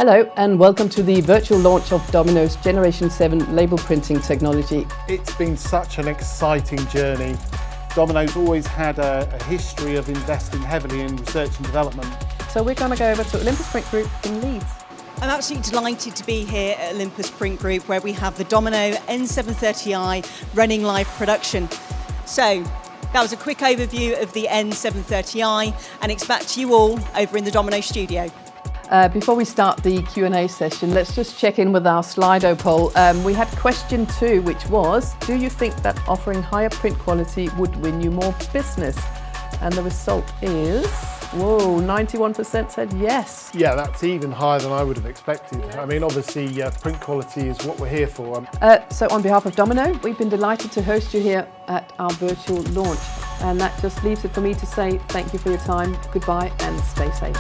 Hello and welcome to the virtual launch of Domino's Generation 7 label printing technology. It's been such an exciting journey. Domino's always had a history of investing heavily in research and development. So we're going to go over to Olympus Print Group in Leeds. I'm absolutely delighted to be here at Olympus Print Group where we have the Domino N730i running live production. So that was a quick overview of the N730i and it's back to you all over in the Domino studio. Before we start the Q&A session, let's just check in with our Slido poll. We had question 2, which was, do you think that offering higher print quality would win you more business? And the result is, 91% said yes. Yeah, that's even higher than I would have expected. I mean, obviously, print quality is what we're here for. So on behalf of Domino, we've been delighted to host you here at our virtual launch. And that just leaves it for me to say thank you for your time, goodbye, and stay safe.